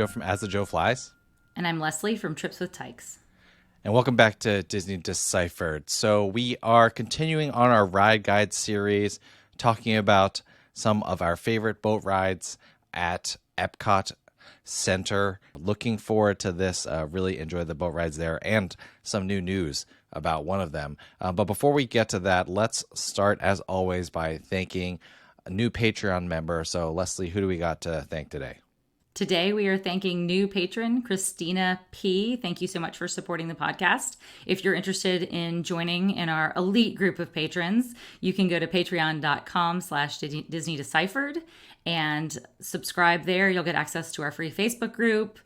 Joe from As the Joe Flies. And I'm Leslie from Trips with Tykes. And welcome back to Disney Deciphered. So we are continuing on our ride guide series, talking about some of our favorite boat rides at Epcot Center. Looking forward to this. Really enjoy the boat rides there and some new news about one of them. But before we get to that, let's start, as always, by thanking a new Patreon member. So Leslie, who do we got to thank today? Today, we are thanking new patron, Christina P. Thank you so much for supporting the podcast. If you're interested in joining in our elite group of patrons, you can go to patreon.com/Disney Deciphered and subscribe there. You'll get access to our free Facebook group,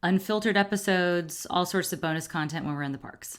unfiltered episodes, all sorts of bonus content when we're in the parks.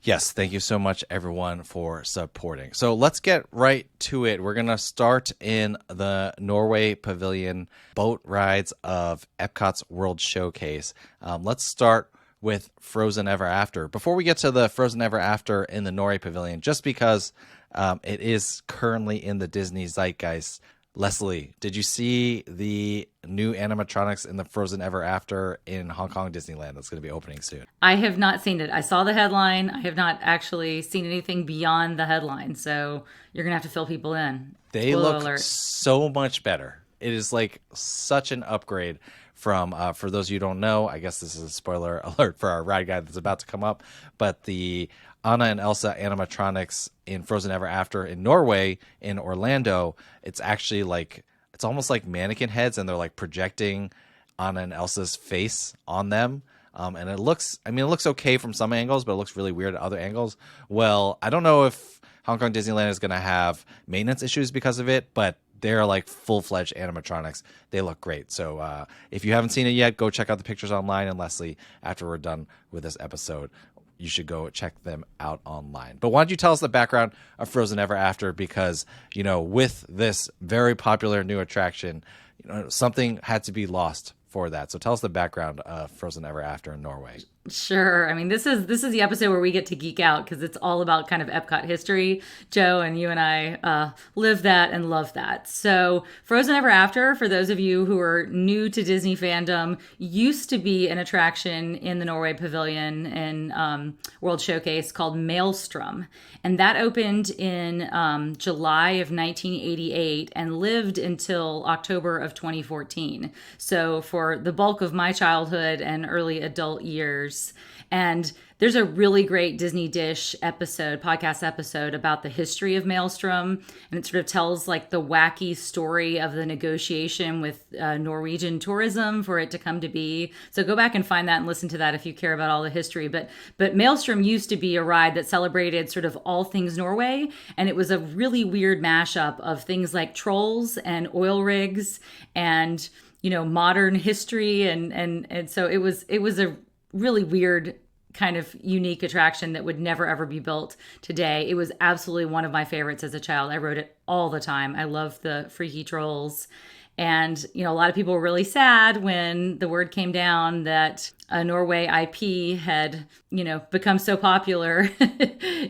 Yes, thank you so much, everyone, for supporting. So let's get right to it. We're going to start in the Norway Pavilion boat rides of Epcot's World Showcase. Let's start with Frozen Ever After. Before we get to the Frozen Ever After in the Norway Pavilion, just because it is currently in the Disney zeitgeist, Leslie, did you see the new animatronics in the Frozen Ever After in Hong Kong Disneyland that's going to be opening soon? I have not seen it. I saw the headline. I have not actually seen anything beyond the headline. So you're going to have to fill people in. They Spoiler look alert. so much better. It is like such an upgrade from, for those of you who don't know, I guess this is a spoiler alert for our ride guide that's about to come up, but the Anna and Elsa animatronics in Frozen Ever After in Norway, in Orlando, it's actually like, it's almost like mannequin heads, and they're like projecting Anna and Elsa's face on them. And it looks okay from some angles, but it looks really weird at other angles. Well, I don't know if Hong Kong Disneyland is going to have maintenance issues because of it, but they're like full-fledged animatronics. They look great. So if you haven't seen it yet, go check out the pictures online. And Leslie, after we're done with this episode, you should go check them out online. But why don't you tell us the background of Frozen Ever After? Because, you know, with this very popular new attraction, you know, something had to be lost for that. So tell us the background of Frozen Ever After in Norway. Sure. I mean, this is the episode where we get to geek out because it's all about kind of Epcot history. Joe and you and I live that and love that. So Frozen Ever After, for those of you who are new to Disney fandom, used to be an attraction in the Norway Pavilion in World Showcase called Maelstrom. And that opened in July of 1988 and lived until October of 2014. So for the bulk of my childhood and early adult years. And there's a really great Disney Dish podcast episode about the history of Maelstrom. And it sort of tells like the wacky story of the negotiation with Norwegian tourism for it to come to be. So go back and find that and listen to that if you care about all the history. But Maelstrom used to be a ride that celebrated sort of all things Norway. And it was a really weird mashup of things like trolls and oil rigs and, you know, modern history. And so it was a really weird kind of unique attraction that would never ever be built today. It was absolutely one of my favorites as a child. I rode it all the time. I love the freaky trolls. And, you know, a lot of people were really sad when the word came down that a Norway IP had, you know, become so popular,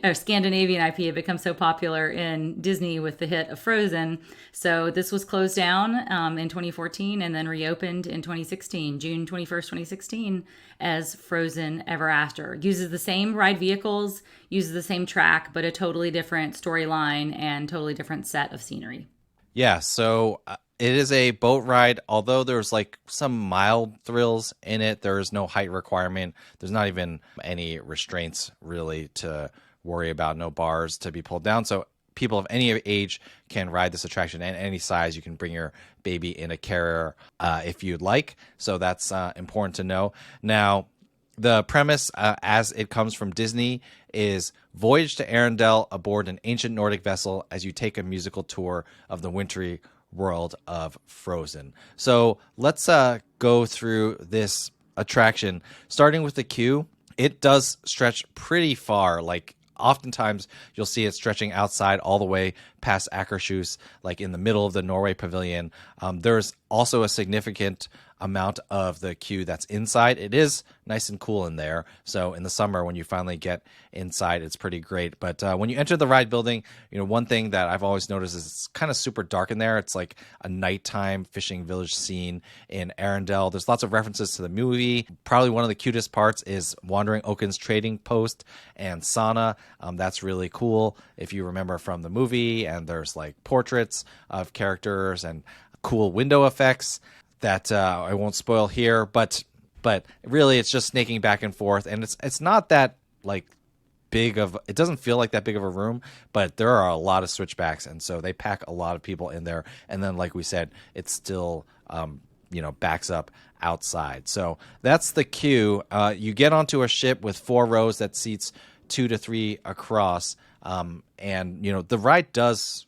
or Scandinavian IP had become so popular in Disney with the hit of Frozen. So this was closed down in 2014 and then reopened in 2016, June 21st, 2016, as Frozen Ever After. Uses the same ride vehicles, uses the same track, but a totally different storyline and totally different set of scenery. Yeah, so it is a boat ride, although there's like some mild thrills in it. There is no height requirement. There's not even any restraints really to worry about, no bars to be pulled down. So people of any age can ride this attraction and any size. You can bring your baby in a carrier if you'd like. So that's important to know. Now, the premise, as it comes from Disney, is voyage to Arendelle aboard an ancient Nordic vessel as you take a musical tour of the wintry world of Frozen. So let's go through this attraction, starting with the queue. It does stretch pretty far. Like oftentimes you'll see it stretching outside all the way past Akershus, like in the middle of the Norway Pavilion. There's also a significant amount of the queue that's inside. It is nice and cool in there. So in the summer, when you finally get inside, it's pretty great. But when you enter the ride building, one thing that I've always noticed is it's kind of super dark in there. It's like a nighttime fishing village scene in Arendelle. There's lots of references to the movie. Probably one of the cutest parts is Wandering Oaken's trading post and sauna. That's really cool if you remember from the movie. And there's like portraits of characters and cool window effects that I won't spoil here, but really it's just snaking back and forth, and it's not that like big of, it doesn't feel like that big of a room, but there are a lot of switchbacks, and so they pack a lot of people in there, and then like we said, it's still backs up outside. So that's the queue. You get onto a ship with 4 rows that seats 2 to 3 across, and the ride does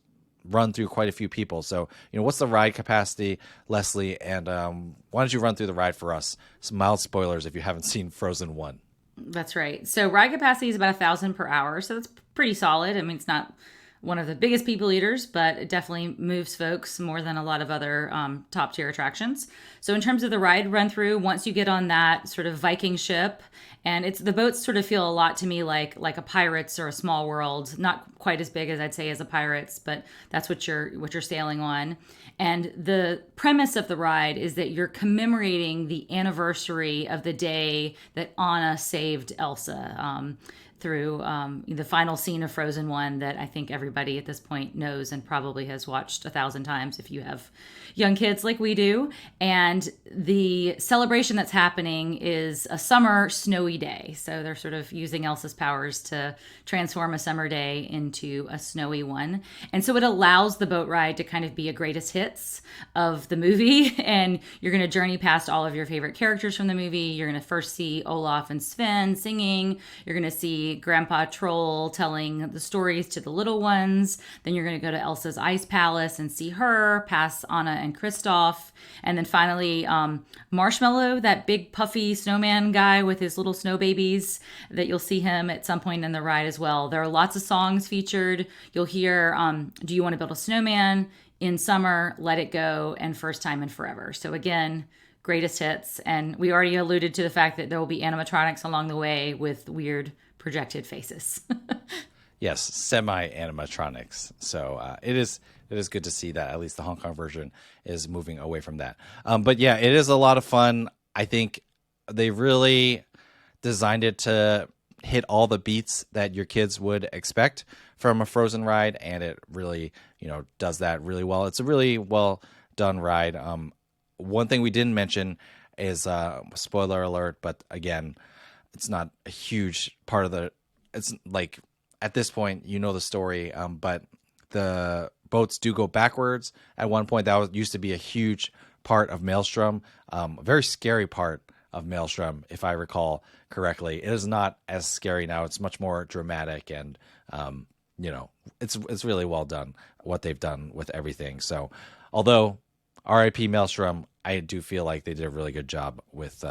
run through quite a few people. So, what's the ride capacity, Leslie? And why don't you run through the ride for us? Some mild spoilers if you haven't seen Frozen 1. That's right. So ride capacity is about 1,000 per hour. So that's pretty solid. I mean, it's not one of the biggest people eaters, but it definitely moves folks more than a lot of other top tier attractions. So in terms of the ride run through, once you get on that sort of Viking ship, and the boats sort of feel a lot to me like a Pirates or a Small World, not quite as big as I'd say as a Pirates, but that's what you're sailing on. And the premise of the ride is that you're commemorating the anniversary of the day that Anna saved Elsa. Through the final scene of Frozen 1 that I think everybody at this point knows and probably has watched 1,000 times if you have young kids like we do. And the celebration that's happening is a summer snowy day. So they're sort of using Elsa's powers to transform a summer day into a snowy one. And so it allows the boat ride to kind of be a greatest hits of the movie. And you're going to journey past all of your favorite characters from the movie. You're going to first see Olaf and Sven singing. You're going to see Grandpa Troll telling the stories to the little ones. Then you're going to go to Elsa's ice palace and see her, pass Anna and Kristoff. And then finally, Marshmallow, that big puffy snowman guy with his little snow babies, that you'll see him at some point in the ride as well. There are lots of songs featured. You'll hear Do You Want to Build a Snowman, In Summer, Let It Go, and First Time in Forever. So again, greatest hits. And we already alluded to the fact that there will be animatronics along the way with weird projected faces. Yes, semi-animatronics. So it is good to see that at least the Hong Kong version is moving away from that. But yeah, it is a lot of fun. I think they really designed it to hit all the beats that your kids would expect from a Frozen ride, and it really, does that really well. It's a really well done ride. One thing we didn't mention is spoiler alert, but again, it's not a huge part of it's like at this point, the story, but the boats do go backwards. At one point, used to be a huge part of Maelstrom, a very scary part of Maelstrom, if I recall correctly. It is not as scary now. It's much more dramatic, and it's really well done what they've done with everything. So, although R.I.P. Maelstrom, I do feel like they did a really good job with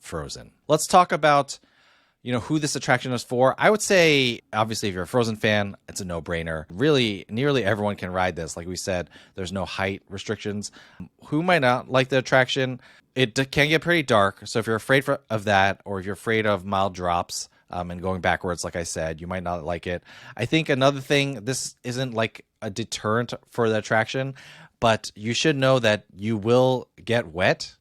Frozen. Let's talk about who this attraction is for. I would say, obviously, if you're a Frozen fan, it's a no-brainer. Really, nearly everyone can ride this. Like we said, there's no height restrictions. Who might not like the attraction? It can get pretty dark. So if you're afraid of that, or if you're afraid of mild drops and going backwards, like I said, you might not like it. I think another thing, this isn't like a deterrent for the attraction, but you should know that you will get wet.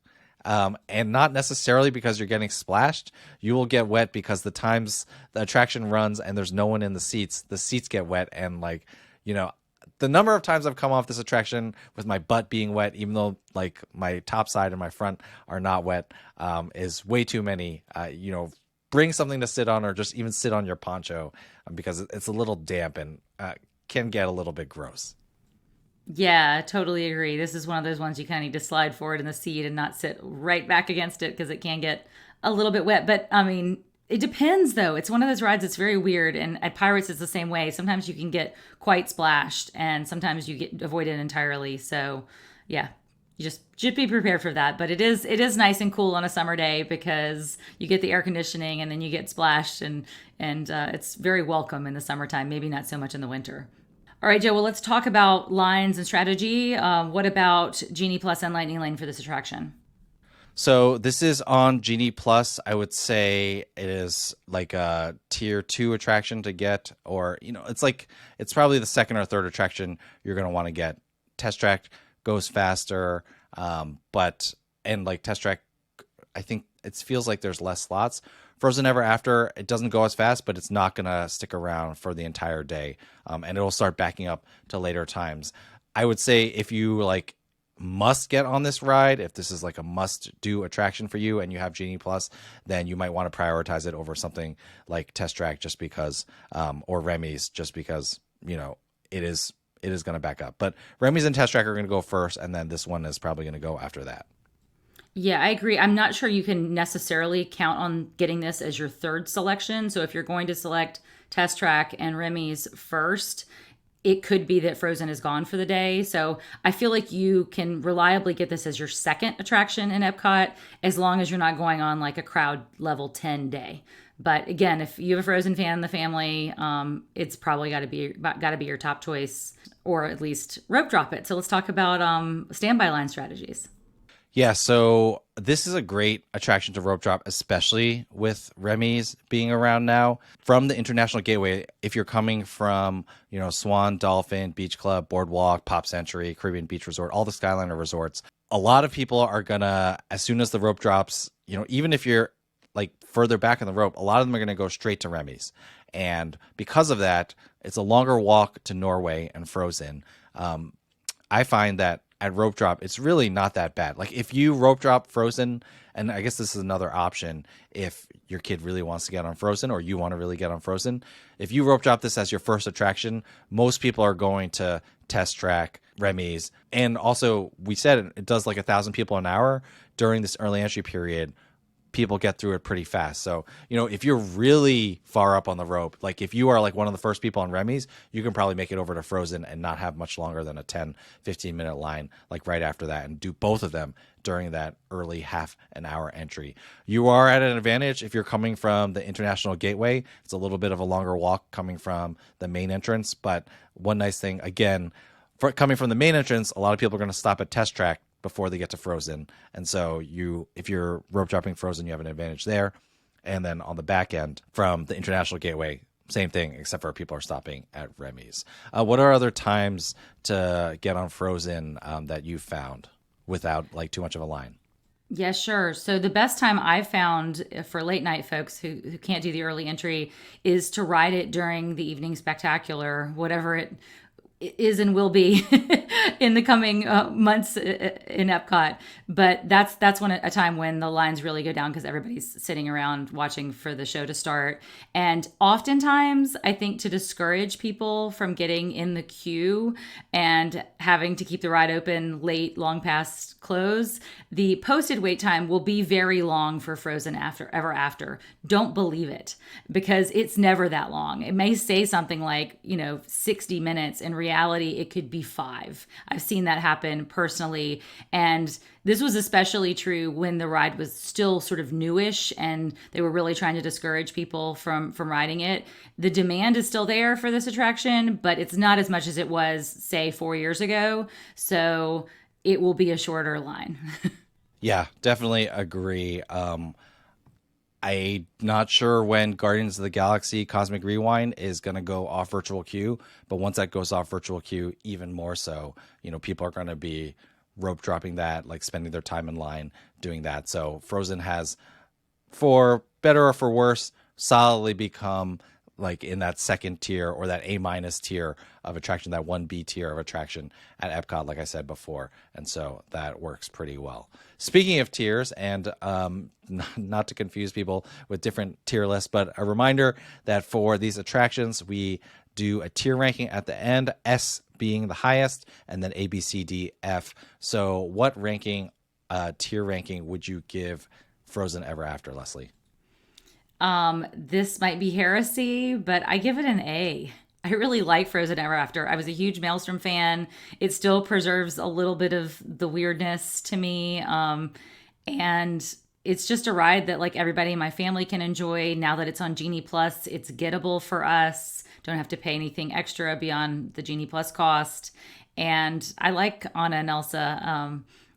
And not necessarily because you're getting splashed. You will get wet because the times the attraction runs and there's no one in the seats get wet. And the number of times I've come off this attraction with my butt being wet, even though like my top side and my front are not wet, is way too many. Bring something to sit on, or just even sit on your poncho, because it's a little damp and can get a little bit gross. Yeah, totally agree. This is one of those ones you kind of need to slide forward in the seat and not sit right back against it, because it can get a little bit wet. But I mean, it depends though. It's one of those rides that's very weird. And at Pirates, it's the same way. Sometimes you can get quite splashed, and sometimes you avoid it entirely. So yeah, you just should be prepared for that. But it is nice and cool on a summer day, because you get the air conditioning and then you get splashed, and it's very welcome in the summertime. Maybe not so much in the winter. All right, Joe, well, let's talk about lines and strategy. What about Genie Plus and Lightning Lane for this attraction? So this is on Genie Plus. I would say it is like a tier two attraction to get, or it's like it's probably the second or third attraction you're gonna want to get. Test Track goes faster, but and like Test Track, I think it feels like there's less slots. Frozen Ever After, it doesn't go as fast, but it's not gonna stick around for the entire day, and it'll start backing up to later times. I would say if you like must get on this ride, if this is like a must do attraction for you and you have Genie Plus, then you might want to prioritize it over something like Test Track just because, or Remy's just because, it is going to back up. But Remy's and Test Track are going to go first, and then this one is probably going to go after that. Yeah, I agree. I'm not sure you can necessarily count on getting this as your third selection. So if you're going to select Test Track and Remy's first, it could be that Frozen is gone for the day. So I feel like you can reliably get this as your second attraction in Epcot, as long as you're not going on like a crowd level 10 day. But again, if you have a Frozen fan in the family, it's probably got to be your top choice, or at least rope drop it. So let's talk about standby line strategies. Yeah, so this is a great attraction to rope drop, especially with Remy's being around now. From the International Gateway, if you're coming from, Swan, Dolphin, Beach Club, Boardwalk, Pop Century, Caribbean Beach Resort, all the Skyliner resorts, a lot of people are gonna, as soon as the rope drops, even if you're like further back in the rope, a lot of them are gonna go straight to Remy's. And because of that, it's a longer walk to Norway and Frozen. I find that at rope drop, it's really not that bad. Like if you rope drop Frozen, and I guess this is another option if your kid really wants to get on Frozen or you want to really get on Frozen. If you rope drop this as your first attraction, most people are going to Test Track, Remy's. And also, we said it does like 1,000 people an hour during this early entry period. People get through it pretty fast. So, if you're really far up on the rope, like if you are like one of the first people on Remy's, you can probably make it over to Frozen and not have much longer than a 10, 15-minute line, like right after that, and do both of them during that early half an hour entry. You are at an advantage if you're coming from the International Gateway. It's a little bit of a longer walk coming from the main entrance, but one nice thing, again, for coming from the main entrance, a lot of people are going to stop at Test Track before they get to Frozen. And so if you're rope dropping Frozen, you have an advantage there. And then on the back end from the International Gateway, same thing, except for people are stopping at Remy's. What are other times to get on Frozen that you've found without like too much of a line? Yeah, sure. So the best time I've found for late night folks who can't do the early entry is to ride it during the evening spectacular, whatever it is and will be in the coming months in Epcot. But that's when a time when the lines really go down because everybody's sitting around watching for the show to start. And oftentimes, I think to discourage people from getting in the queue and having to keep the ride open late, long past close, the posted wait time will be very long for Frozen Ever After. Don't believe it, because it's never that long. It may say something like, 60 minutes. In reality, it could be 5. I've seen that happen personally. And this was especially true when the ride was still sort of newish and they were really trying to discourage people from riding it. The demand is still there for this attraction, but it's not as much as it was, say, 4 years ago. So it will be a shorter line. Yeah, definitely agree. I'm not sure when Guardians of the Galaxy Cosmic Rewind is going to go off virtual queue, but once that goes off virtual queue, even more so, people are going to be rope dropping that, like spending their time in line doing that. So Frozen has, for better or for worse, solidly become like in that second tier or that A- tier of attraction, that 1B tier of attraction at Epcot, like I said before. And so that works pretty well. Speaking of tiers, and not to confuse people with different tier lists, but a reminder that for these attractions, we do a tier ranking at the end, S being the highest, and then A, B, C, D, F. So what tier ranking would you give Frozen Ever After, Leslie? This might be heresy, but I give it an A. I really like Frozen Ever After. I was a huge Maelstrom fan. It still preserves a little bit of the weirdness to me. And it's just a ride that like everybody in my family can enjoy. Now that it's on Genie Plus, it's gettable for us. Don't have to pay anything extra beyond the Genie Plus cost. And I like Anna and Elsa,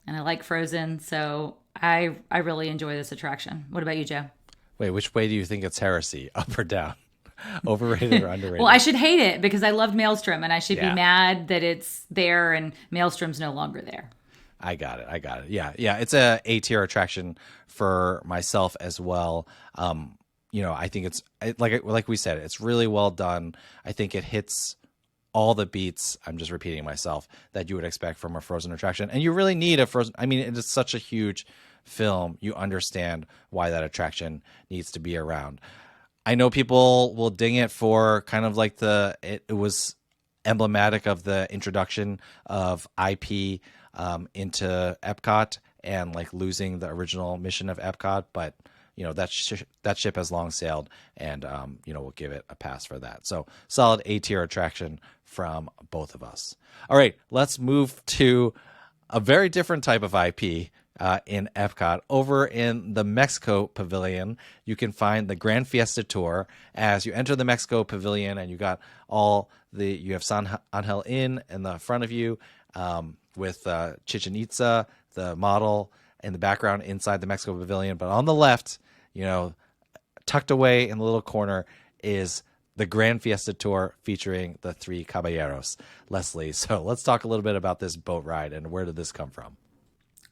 and I like Frozen. So I really enjoy this attraction. What about you, Joe? Wait, which way do you think it's heresy? Up or down? Overrated or Well, I underrated? should hate it because I loved Maelstrom, and I should be Yeah. mad that it's there and Maelstrom's no longer there. I got it. I got it. Yeah, yeah. It's a tier attraction for myself as well. I think like we said, it's really well done. I think it hits all the beats. I'm just repeating myself that you would expect from a Frozen attraction, and you really need a Frozen. I mean, it is such a huge film. You understand why that attraction needs to be around. I know people will ding it for kind of like it was emblematic of the introduction of IP into Epcot and like losing the original mission of Epcot, but that ship has long sailed, and we'll give it a pass for that. So solid A tier attraction from both of us. All right, let's move to a very different type of IP in Epcot. Over in the Mexico Pavilion, you can find the Gran Fiesta Tour. As you enter the Mexico Pavilion, and you have San Angel Inn in the front of you, with Chichen Itza, the model, in the background inside the Mexico Pavilion. But on the left, tucked away in the little corner, is the Gran Fiesta Tour featuring the Three Caballeros. Leslie, so let's talk a little bit about this boat ride and where did this come from?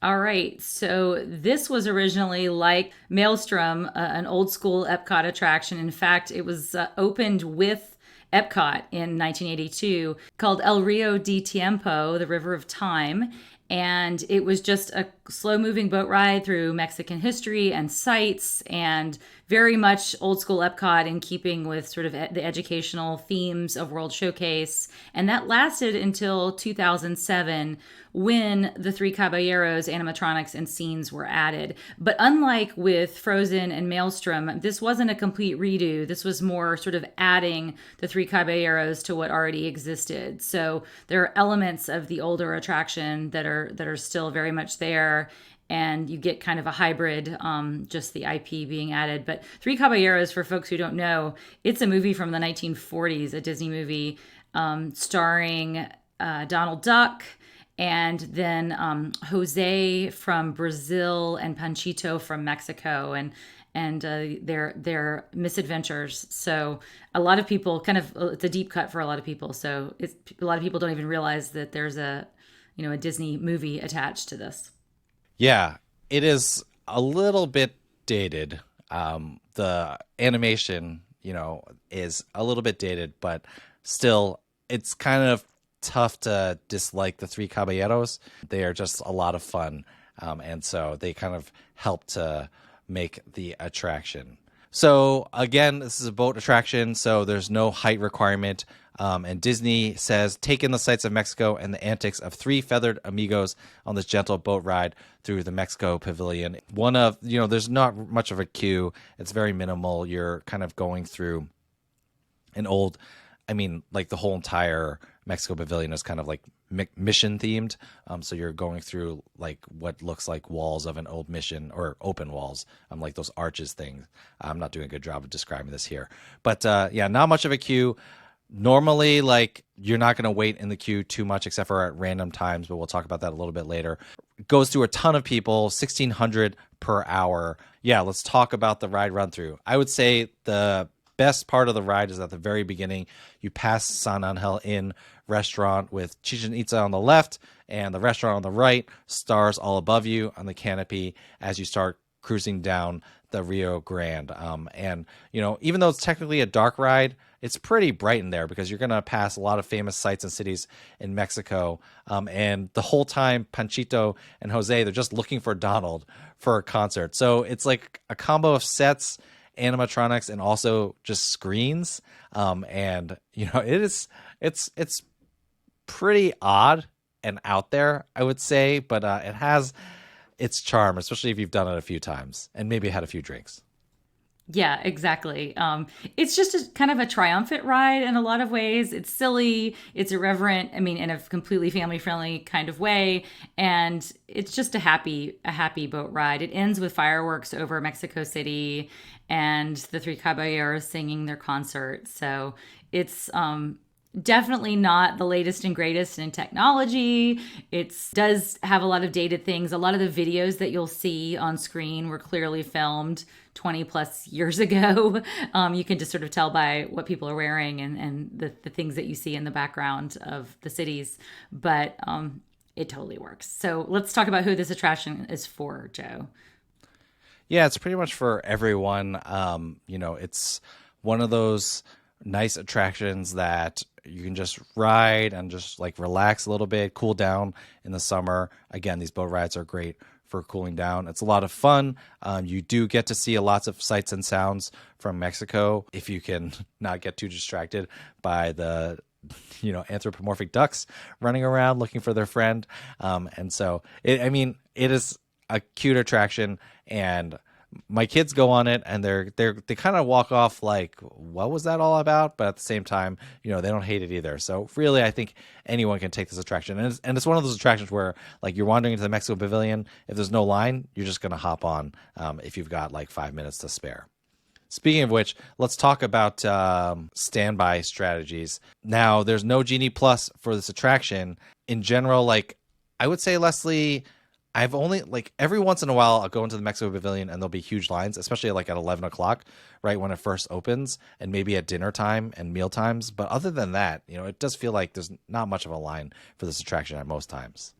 All right. So this was originally like Maelstrom, an old school Epcot attraction. In fact, it was opened with Epcot in 1982, called El Rio de Tiempo, the River of Time. And it was just a slow moving boat ride through Mexican history and sites, and very much old school Epcot in keeping with sort of the educational themes of World Showcase. And that lasted until 2007, when the Three Caballeros animatronics and scenes were added. But unlike with Frozen and Maelstrom, this wasn't a complete redo. This was more sort of adding the Three Caballeros to what already existed. So there are elements of the older attraction that are still very much there, and you get kind of a hybrid, just the IP being added. But Three Caballeros, for folks who don't know, it's a movie from the 1940s, a Disney movie, starring Donald Duck, and then Jose from Brazil and Panchito from Mexico, and their misadventures. So a lot of people it's a deep cut for a lot of people. So a lot of people don't even realize that there's a Disney movie attached to this. Yeah, it is a little bit dated. The animation, is a little bit dated, but still, it's kind of tough to dislike the Three Caballeros. They are just a lot of fun, and so they kind of help to make the attraction. So again, this is a boat attraction, so there's no height requirement. And Disney says, take in the sights of Mexico and the antics of three feathered amigos on this gentle boat ride through the Mexico Pavilion. There's not much of a queue. It's very minimal. You're kind of going through like the whole entire Mexico Pavilion is kind of like mission themed. So you're going through like what looks like walls of an old mission, or open walls, like those arches things. I'm not doing a good job of describing this here, but not much of a queue. Normally, like, you're not going to wait in the queue too much except for at random times, but we'll talk about that a little bit later. It goes through a ton of people, 1,600 per hour. Yeah, let's talk about the ride run through. I would say the best part of the ride is at the very beginning. You pass San Angel Inn restaurant with Chichen Itza on the left and the restaurant on the right, stars all above you on the canopy as you start cruising down the Rio Grande. Even though it's technically a dark ride, it's pretty bright in there because you're going to pass a lot of famous sites and cities in Mexico. And the whole time, Panchito and Jose, they're just looking for Donald for a concert. So it's like a combo of sets, animatronics, and also just screens. It's pretty odd and out there, I would say, but it has its charm, especially if you've done it a few times and maybe had a few drinks. Yeah, exactly. It's just kind of a triumphant ride in a lot of ways. It's silly, it's irreverent. I mean, in a completely family-friendly kind of way, and it's just a happy boat ride. It ends with fireworks over Mexico City, and the Three Caballeros singing their concert. So it's Definitely not the latest and greatest in technology. It does have a lot of dated things. A lot of the videos that you'll see on screen were clearly filmed 20 plus years ago. You can just sort of tell by what people are wearing and the things that you see in the background of the cities. But it totally works. So let's talk about who this attraction is for, Joe. Yeah, it's pretty much for everyone. It's one of those nice attractions that you can just ride and just like relax a little bit, cool down in the summer. Again, these boat rides are great for cooling down. It's a lot of fun. You do get to see lots of sights and sounds from Mexico if you can not get too distracted by the anthropomorphic ducks running around looking for their friend. And so it is a cute attraction, and my kids go on it and they kind of walk off like, what was that all about? But at the same time, they don't hate it either. So really, I think anyone can take this attraction. And it's one of those attractions where like you're wandering into the Mexico Pavilion. If there's no line, you're just going to hop on if you've got like 5 minutes to spare. Speaking of which, let's talk about standby strategies. Now, there's no Genie Plus for this attraction. In general, like I would say, Leslie, I've only like every once in a while I'll go into the Mexico Pavilion and there'll be huge lines, especially like at 11 o'clock, right when it first opens, and maybe at dinner time and meal times. But other than that, it does feel like there's not much of a line for this attraction at most times.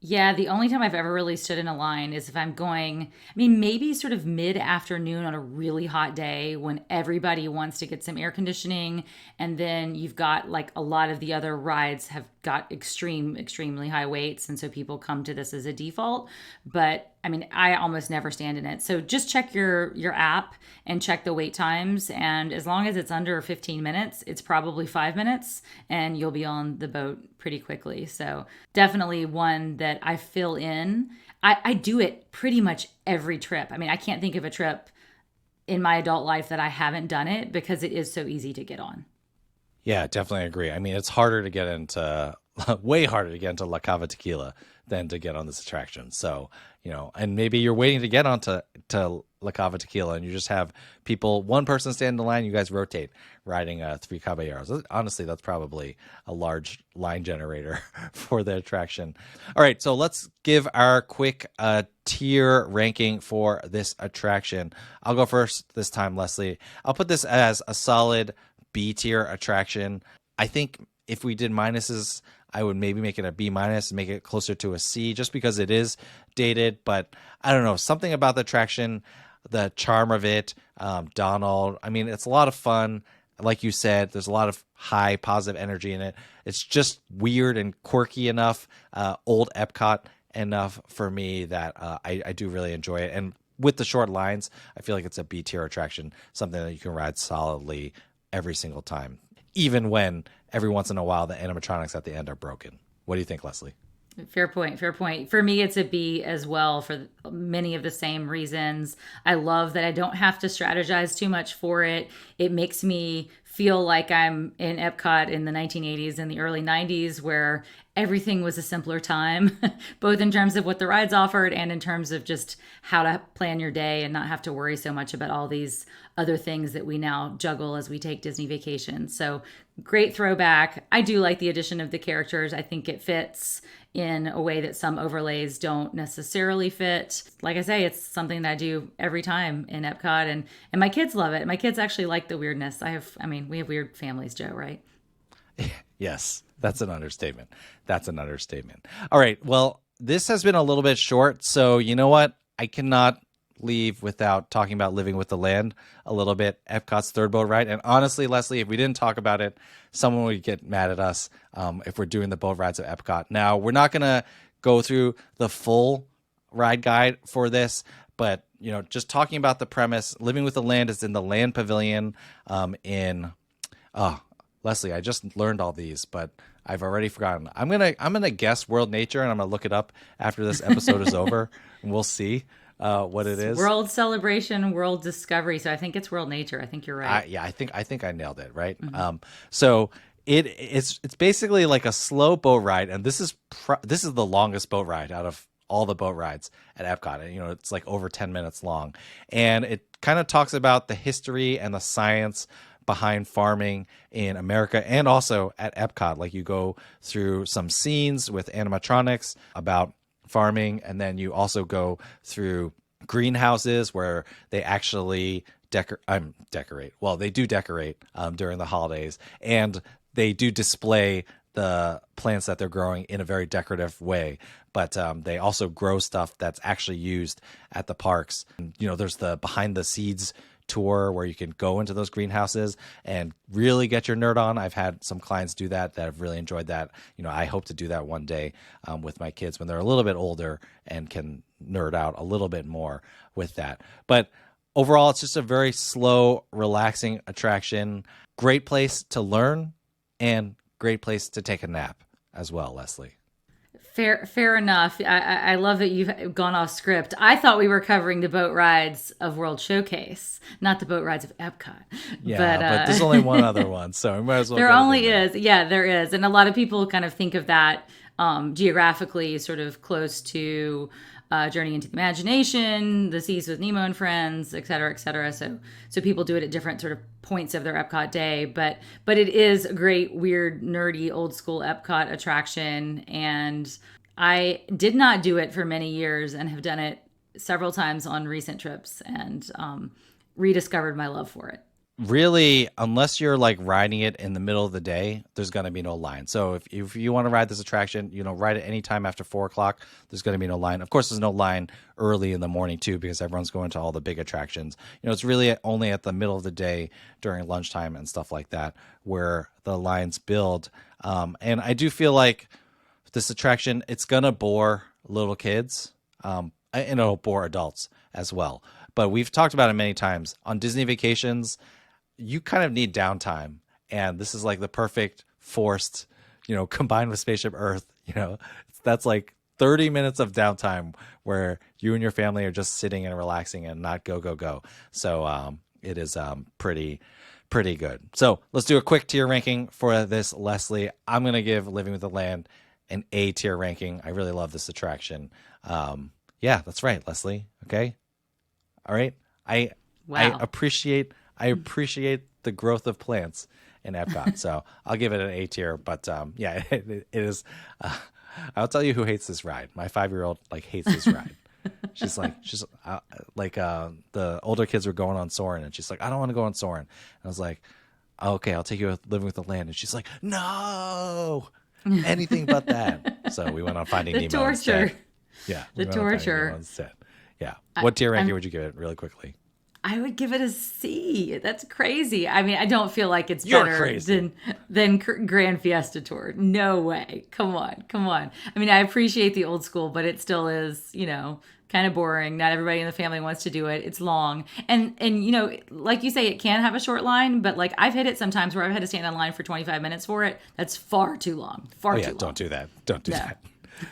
Yeah, the only time I've ever really stood in a line is if I'm going, maybe sort of mid afternoon on a really hot day when everybody wants to get some air conditioning. And then you've got like a lot of the other rides have got extremely high waits. And so people come to this as a default. But I almost never stand in it. So just check your app and check the wait times. And as long as it's under 15 minutes, it's probably 5 minutes and you'll be on the boat pretty quickly. So definitely one that I fill in. I do it pretty much every trip. I can't think of a trip in my adult life that I haven't done it because it is so easy to get on. Yeah, definitely agree. It's harder to get into, way harder to get into La Cava Tequila than to get on this attraction. So, and maybe you're waiting to get onto La Cava Tequila and you just have one person stand in the line, you guys rotate riding Three Caballeros. Honestly, that's probably a large line generator for the attraction. All right, so let's give our quick tier ranking for this attraction. I'll go first this time, Leslie. I'll put this as a solid B tier attraction. I think if we did minuses, I would maybe make it a B minus, make it closer to a C, just because it is dated. But I don't know, something about the attraction, the charm of it, Donald. It's a lot of fun. Like you said, there's a lot of high positive energy in it. It's just weird and quirky enough, old Epcot enough for me that I do really enjoy it. And with the short lines, I feel like it's a B tier attraction, something that you can ride solidly every single time, even when every once in a while the animatronics at the end are broken. What do you think, Leslie? Fair point. Fair point. For me, it's a B as well for many of the same reasons. I love that I don't have to strategize too much for it. It makes me feel like I'm in Epcot in the 1980s and the early 90s, where everything was a simpler time, both in terms of what the rides offered and in terms of just how to plan your day and not have to worry so much about all these other things that we now juggle as we take Disney vacations. So great throwback. I do like the addition of the characters. I think it fits in a way that some overlays don't necessarily fit. Like I say, it's something that I do every time in Epcot, and my kids love it. My kids actually like the weirdness. We have weird families, Joe, right? Yes, that's an understatement. All right. Well, this has been a little bit short, so you know what? I cannot leave without talking about Living with the Land a little bit, Epcot's third boat ride. And honestly, Leslie, if we didn't talk about it, someone would get mad at us if we're doing the boat rides at Epcot. Now, we're not going to go through the full ride guide for this, but just talking about the premise, Living with the Land is in the Land Pavilion Leslie, I just learned all these, but I've already forgotten. I'm gonna guess World Nature, and I'm gonna look it up after this episode is over, and we'll see what it is. World Celebration, World Discovery. So I think it's World Nature. I think you're right. I think I nailed it, right? Mm-hmm. So it's basically like a slow boat ride, and this is the longest boat ride out of all the boat rides at Epcot. And, it's like over 10 minutes long, and it kind of talks about the history and the science behind farming in America and also at Epcot. Like you go through some scenes with animatronics about farming, and then you also go through greenhouses where they actually decorate. Well, they do decorate during the holidays, and they do display the plants that they're growing in a very decorative way. But they also grow stuff that's actually used at the parks. And, there's the behind the seeds tour where you can go into those greenhouses and really get your nerd on. I've had some clients do that have really enjoyed that. I hope to do that one day with my kids when they're a little bit older and can nerd out a little bit more with that. But overall, it's just a very slow, relaxing attraction. Great place to learn and great place to take a nap as well, Leslie. Fair enough. I love that you've gone off script. I thought we were covering the boat rides of World Showcase, not the boat rides of Epcot. Yeah, but there's only one other one, so we might as well. There only is. Yeah, there is. And a lot of people kind of think of that geographically sort of close to Journey into the Imagination, The Seas with Nemo and Friends, et cetera, et cetera. So people do it at different sort of points of their Epcot day. But it is a great, weird, nerdy, old school Epcot attraction. And I did not do it for many years and have done it several times on recent trips and rediscovered my love for it. Really, unless you're like riding it in the middle of the day, there's going to be no line. So if you want to ride this attraction, ride it anytime after 4:00. There's going to be no line. Of course, there's no line early in the morning too, because everyone's going to all the big attractions. It's really only at the middle of the day during lunchtime and stuff like that where the lines build. And I do feel like this attraction, it's going to bore little kids, and it'll bore adults as well. But we've talked about it many times on Disney vacations. You kind of need downtime, and this is like the perfect forced, combined with Spaceship Earth, that's like 30 minutes of downtime where you and your family are just sitting and relaxing and not go. So it is pretty good. So let's do a quick tier ranking for this, Leslie. I'm going to give Living with the Land an A tier ranking. I really love this attraction. Yeah, that's right, Leslie. Okay. All right. I appreciate the growth of plants in Epcot. So I'll give it an A tier, but yeah, it is. I'll tell you who hates this ride. My 5-year-old hates this ride. She's like the older kids were going on Soarin', and she's like, I don't want to go on Soarin'. And I was like, okay, I'll take you with Living with the Land. And she's like, no, anything but that. So we went on Finding Nemo torture. Instead. Yeah, the torture. Instead. Yeah. What tier ranking would you give it really quickly? I would give it a C. That's crazy. I mean, I don't feel like it's better than Gran Fiesta Tour. No way. Come on. I mean, I appreciate the old school, but it still is, kind of boring. Not everybody in the family wants to do it. It's long. And like you say, it can have a short line, but I've hit it sometimes where I've had to stand in line for 25 minutes for it. That's far too long. Too long. Don't do that. Don't do that.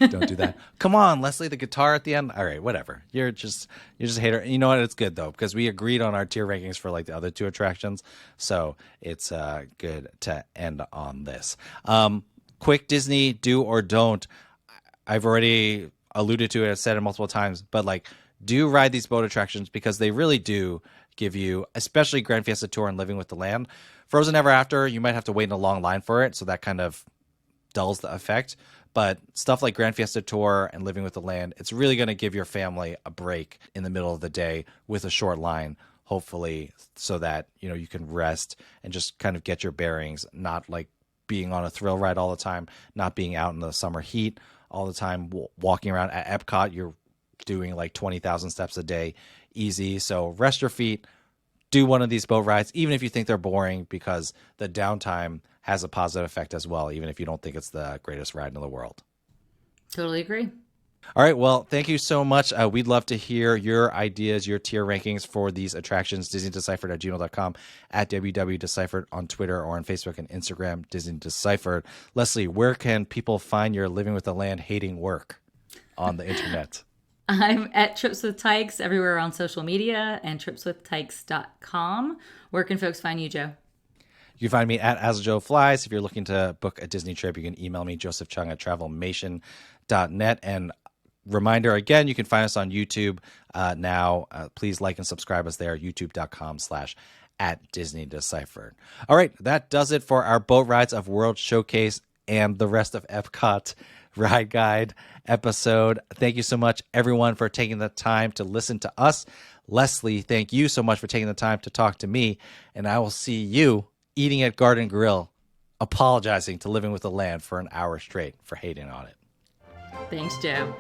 Don't do that. Come on, Leslie, the guitar at the end. All right, whatever. You're just a hater. You know what? It's good though, because we agreed on our tier rankings for the other two attractions. So it's good to end on this. Quick Disney do or don't. I've already alluded to it. I've said it multiple times, but do ride these boat attractions because they really do give you, especially Gran Fiesta Tour and Living with the Land. Frozen Ever After, you might have to wait in a long line for it, so that kind of dulls the effect. But stuff like Gran Fiesta Tour and Living with the Land, it's really going to give your family a break in the middle of the day with a short line, hopefully, so that you can rest and just kind of get your bearings, not being on a thrill ride all the time, not being out in the summer heat all the time, walking around at Epcot. You're doing 20,000 steps a day easy. So rest your feet, do one of these boat rides, even if you think they're boring, because the downtime has a positive effect as well, even if you don't think it's the greatest ride in the world. Totally agree. All right. Well, thank you so much. We'd love to hear your ideas, your tier rankings for these attractions. DisneyDeciphered@gmail.com, at www.deciphered on Twitter or on Facebook and Instagram, Disney Deciphered. Leslie, where can people find your Living with the Land hating work on the internet? I'm at Trips with Tykes everywhere on social media and tripswithtykes.com. Where can folks find you, Joe? You can find me at AsJoeFlies. If you're looking to book a Disney trip, you can email me, josephchung@travelmation.net. And reminder again, you can find us on YouTube now. Please like and subscribe us there, youtube.com/ at Disney Deciphered. All right, that does it for our boat rides of World Showcase and the rest of Epcot Ride Guide episode. Thank you so much, everyone, for taking the time to listen to us. Leslie, thank you so much for taking the time to talk to me. And I will see you eating at Garden Grill, apologizing to Living with the Land for an hour straight for hating on it. Thanks, Joe.